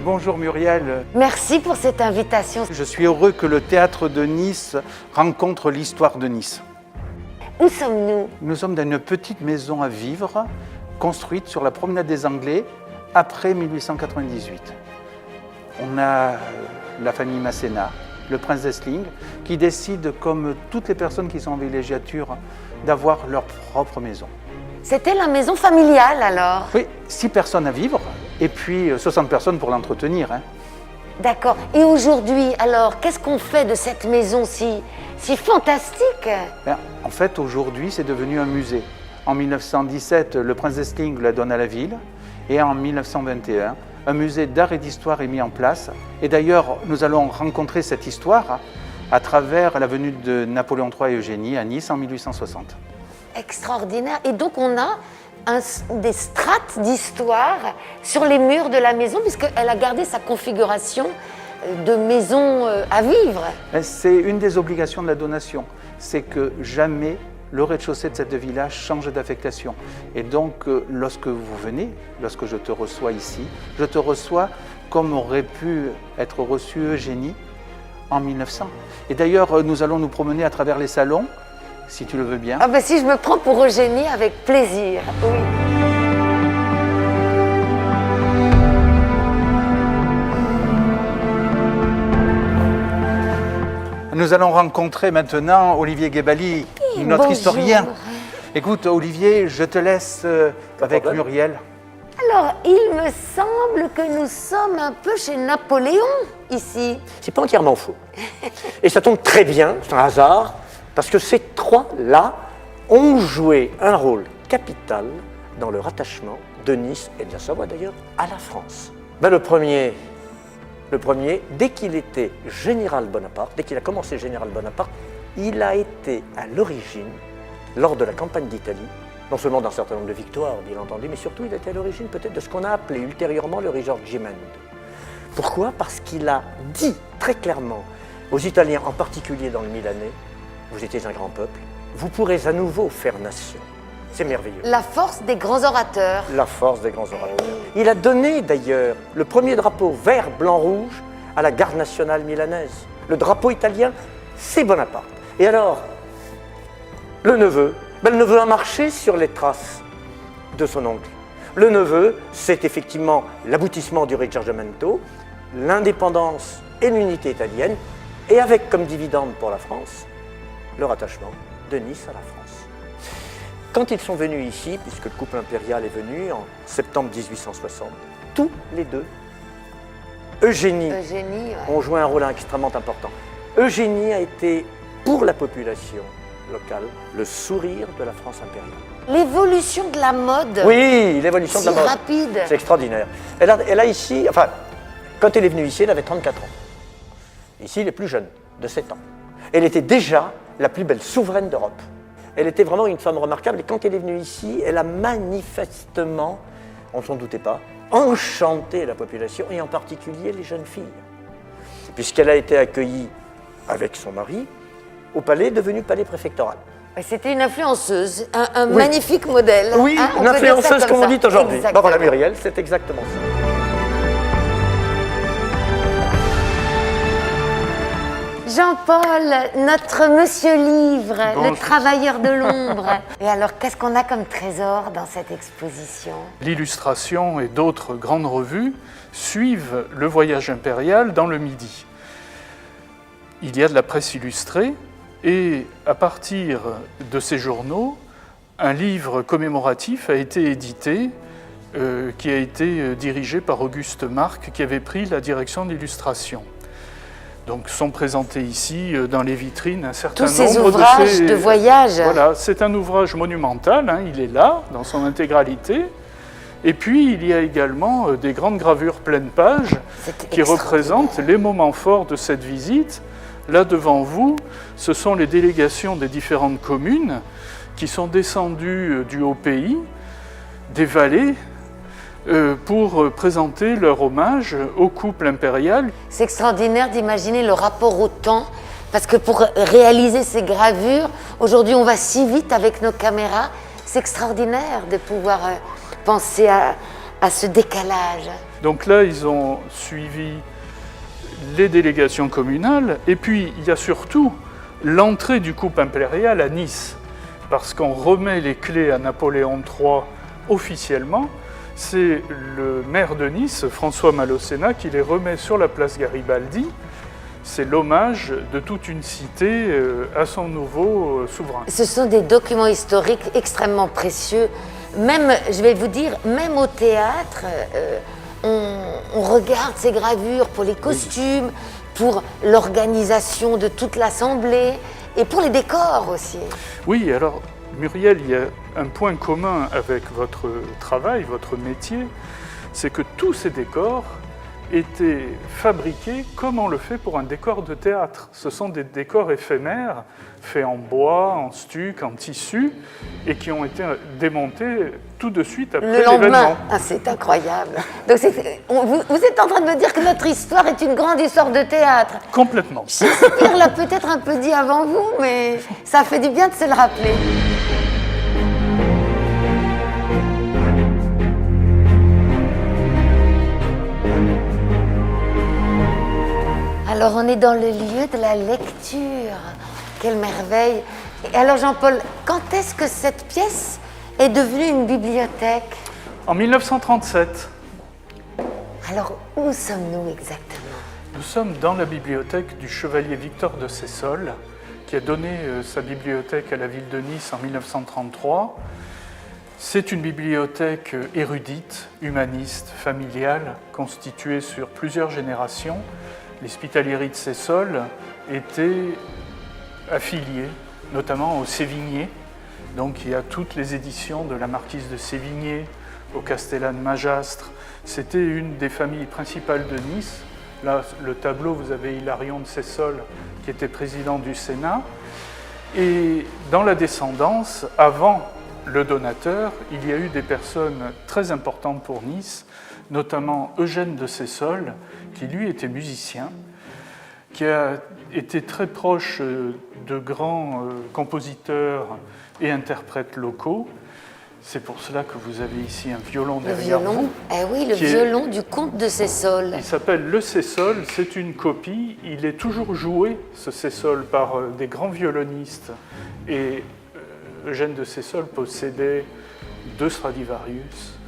Bonjour Muriel. Merci pour cette invitation. Je suis heureux que le théâtre de Nice rencontre l'histoire de Nice. Où sommes-nous? Nous sommes dans une petite maison à vivre, construite sur la promenade des Anglais après 1898. On a la famille Masséna, le prince d'Essling, qui décide, comme toutes les personnes qui sont en villégiature, d'avoir leur propre maison. C'était la maison familiale alors? Oui, 6 personnes à vivre et puis 60 personnes pour l'entretenir. D'accord. Et aujourd'hui, alors, qu'est-ce qu'on fait de cette maison si fantastique? En fait, aujourd'hui, c'est devenu un musée. En 1917, le prince d'Essling la donne à la ville et en 1921, un musée d'art et d'histoire est mis en place. Et d'ailleurs, nous allons rencontrer cette histoire à travers la venue de Napoléon III et Eugénie à Nice en 1860. Extraordinaire. Et donc, on a des strates d'histoire sur les murs de la maison, puisqu'elle a gardé sa configuration de maison à vivre. C'est une des obligations de la donation, c'est que jamais le rez-de-chaussée de cette villa change d'affectation. Et donc, lorsque vous venez, lorsque je te reçois ici, je te reçois comme aurait pu être reçue Eugénie en 1900. Et d'ailleurs, nous allons nous promener à travers les salons, si tu le veux bien. Ah ben si je me prends pour Eugénie, avec plaisir. Oui. Nous allons rencontrer maintenant Olivier Guébali, notre historien. Écoute, Olivier, je te laisse avec Muriel. Alors, il me semble que nous sommes un peu chez Napoléon, ici. C'est pas entièrement faux. Et ça tombe très bien, c'est un hasard, parce que ces trois-là ont joué un rôle capital dans le rattachement de Nice, et de la Savoie d'ailleurs, à la France. Ben, le premier, dès qu'il était général Bonaparte, dès qu'il a commencé général Bonaparte, il a été à l'origine, lors de la campagne d'Italie, non seulement d'un certain nombre de victoires, bien entendu, mais surtout il a été à l'origine peut-être de ce qu'on a appelé ultérieurement le Risorgimento. Pourquoi? Parce qu'il a dit très clairement aux Italiens, en particulier dans le Milanais, vous étiez un grand peuple, vous pourrez à nouveau faire nation. C'est merveilleux. La force des grands orateurs. La force des grands orateurs. Il a donné d'ailleurs le premier drapeau vert, blanc, rouge à la garde nationale milanaise. Le drapeau italien, c'est Bonaparte. Et alors, le neveu a marché sur les traces de son oncle. Le neveu, c'est effectivement l'aboutissement du Risorgimento, l'indépendance et l'unité italienne, et avec comme dividende pour la France, le rattachement de Nice à la France. Quand ils sont venus ici, puisque le couple impérial est venu en septembre 1860, tous les deux, Eugénie ont joué un rôle extrêmement important. Eugénie a été, pour la population locale, le sourire de la France impériale. L'évolution de la mode. Oui, l'évolution de la mode. Rapide. C'est extraordinaire. Elle a ici, enfin, quand elle est venue ici, elle avait 34 ans. Ici, elle est plus jeune, de 7 ans. Elle était déjà la plus belle souveraine d'Europe. Elle était vraiment une femme remarquable et quand elle est venue ici, elle a manifestement, on ne s'en doutait pas, enchanté la population et en particulier les jeunes filles. Puisqu'elle a été accueillie avec son mari au palais devenu palais préfectoral. C'était une influenceuse, un magnifique modèle. Oui, hein, une influenceuse comme on dit aujourd'hui. Ben voilà Muriel, c'est exactement ça. Jean-Paul, notre monsieur livre, Bonjour. le travailleur de l'ombre. Et alors, qu'est-ce qu'on a comme trésor dans cette exposition? L'Illustration et d'autres grandes revues suivent le voyage impérial dans le Midi. Il y a de la presse illustrée et à partir de ces journaux, un livre commémoratif a été édité qui a été dirigé par Auguste Marc qui avait pris la direction d'Illustration. Donc sont présentés ici dans les vitrines un certain nombre de tous ces ouvrages de voyage. Voilà, c'est un ouvrage monumental, hein, il est là dans son intégralité. Et puis il y a également des grandes gravures pleine page qui représentent les moments forts de cette visite. Là devant vous, ce sont les délégations des différentes communes qui sont descendues du haut pays, des vallées, pour présenter leur hommage au couple impérial. C'est extraordinaire d'imaginer le rapport au temps, parce que pour réaliser ces gravures, aujourd'hui on va si vite avec nos caméras, c'est extraordinaire de pouvoir penser à ce décalage. Donc là, ils ont suivi les délégations communales, et puis il y a surtout l'entrée du couple impérial à Nice, parce qu'on remet les clés à Napoléon III officiellement. C'est le maire de Nice, François Malocena, qui les remet sur la place Garibaldi. C'est l'hommage de toute une cité à son nouveau souverain. Ce sont des documents historiques extrêmement précieux. Même, je vais vous dire, même au théâtre, on regarde ces gravures pour les costumes, pour l'organisation de toute l'assemblée et pour les décors aussi. Oui, alors Muriel, il y a un point commun avec votre travail, votre métier, c'est que tous ces décors étaient fabriqués comme on le fait pour un décor de théâtre. Ce sont des décors éphémères, faits en bois, en stuc, en tissu, et qui ont été démontés tout de suite après l'événement. Le lendemain, c'est incroyable. Donc vous êtes en train de me dire que notre histoire est une grande histoire de théâtre. Complètement. Shakespeare l'a peut-être un peu dit avant vous, mais ça fait du bien de se le rappeler. Alors on est dans le lieu de la lecture. Quelle merveille. Et alors Jean-Paul, quand est-ce que cette pièce est devenue une bibliothèque? En 1937. Alors où sommes-nous exactement? Nous sommes dans la bibliothèque du chevalier Victor de Sessol, qui a donné sa bibliothèque à la ville de Nice en 1933. C'est une bibliothèque érudite, humaniste, familiale, constituée sur plusieurs générations. Les Spitalieri de Sessol étaient affiliés, notamment au Sévigné. Donc il y a toutes les éditions de la marquise de Sévigné, au Castellane Magastre. C'était une des familles principales de Nice. Là, le tableau, vous avez Hilarion de Sessol, qui était président du Sénat. Et dans la descendance, avant le donateur, il y a eu des personnes très importantes pour Nice, notamment Eugène de Sessol, qui lui était musicien, qui a été très proche de grands compositeurs et interprètes locaux. C'est pour cela que vous avez ici un violon derrière vous. Eh oui, le violon du comte de Sessol. Il s'appelle le Sessol, c'est une copie. Il est toujours joué, ce Sessol, par des grands violonistes. Et Eugène de Sessol possédait 2 Stradivarius,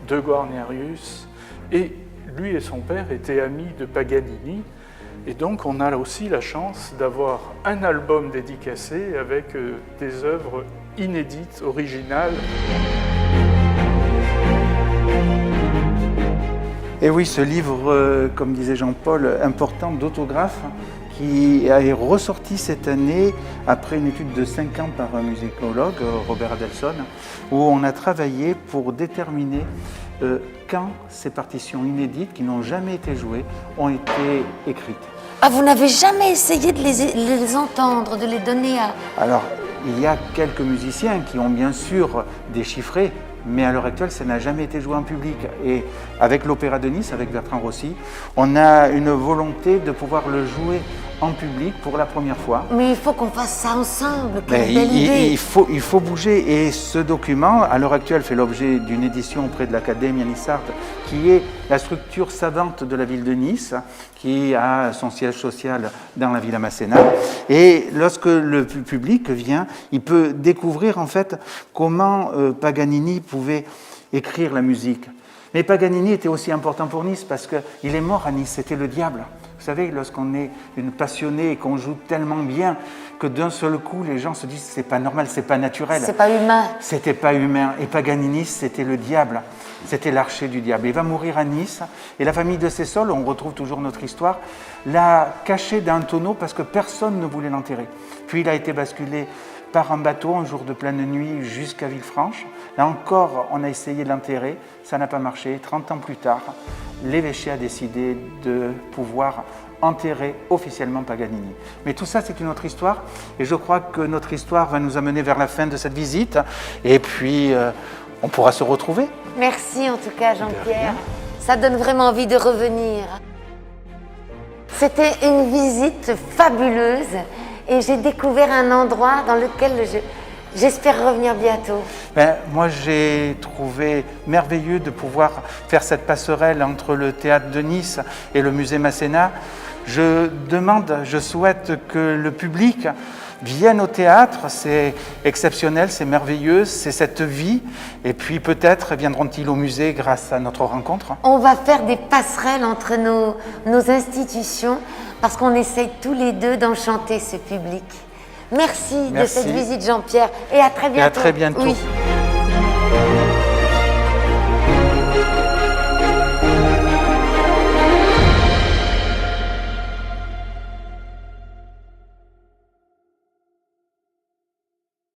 2 Guarnerius, et lui et son père étaient amis de Paganini. Et donc on a aussi la chance d'avoir un album dédicacé avec des œuvres inédites, originales. Et oui, ce livre, comme disait Jean-Paul, important d'autographes, qui est ressorti cette année après une étude de 5 ans par un musicologue, Robert Adelson, où on a travaillé pour déterminer quand ces partitions inédites, qui n'ont jamais été jouées, ont été écrites. Ah, vous n'avez jamais essayé de les entendre, de les donner à... Alors, il y a quelques musiciens qui ont bien sûr déchiffré, mais à l'heure actuelle, ça n'a jamais été joué en public. Et avec l'Opéra de Nice, avec Bertrand Rossi, on a une volonté de pouvoir le jouer en public pour la première fois. Mais il faut qu'on fasse ça ensemble, quelle belle idée. Il faut bouger, et ce document, à l'heure actuelle, fait l'objet d'une édition auprès de l'Académie Nissart, qui est la structure savante de la ville de Nice, qui a son siège social dans la Villa Masséna. Et lorsque le public vient, il peut découvrir en fait comment Paganini pouvait écrire la musique. Mais Paganini était aussi important pour Nice parce qu'il est mort à Nice, c'était le diable. Vous savez, lorsqu'on est une passionnée et qu'on joue tellement bien que d'un seul coup, les gens se disent c'est pas normal, c'est pas naturel. C'est pas humain. C'était pas humain. Et Paganini, c'était le diable. C'était l'archer du diable. Il va mourir à Nice. Et la famille de Sessol, on retrouve toujours notre histoire, l'a caché dans un tonneau parce que personne ne voulait l'enterrer. Puis il a été basculé par un bateau un jour de pleine nuit jusqu'à Villefranche. Là encore, on a essayé de l'enterrer, ça n'a pas marché. 30 ans plus tard, l'évêché a décidé de pouvoir enterrer officiellement Paganini. Mais tout ça, c'est une autre histoire, et je crois que notre histoire va nous amener vers la fin de cette visite, et puis on pourra se retrouver. Merci en tout cas, Jean-Pierre. Ça donne vraiment envie de revenir. C'était une visite fabuleuse et j'ai découvert un endroit dans lequel j'espère revenir bientôt. Moi, j'ai trouvé merveilleux de pouvoir faire cette passerelle entre le théâtre de Nice et le musée Masséna. Je souhaite que le public vienne au théâtre, c'est exceptionnel, c'est merveilleux, c'est cette vie. Et puis peut-être viendront-ils au musée grâce à notre rencontre. On va faire des passerelles entre nos institutions parce qu'on essaye tous les deux d'enchanter ce public. Merci de cette visite, Jean-Pierre, et à très bientôt. Et à très bientôt. Oui.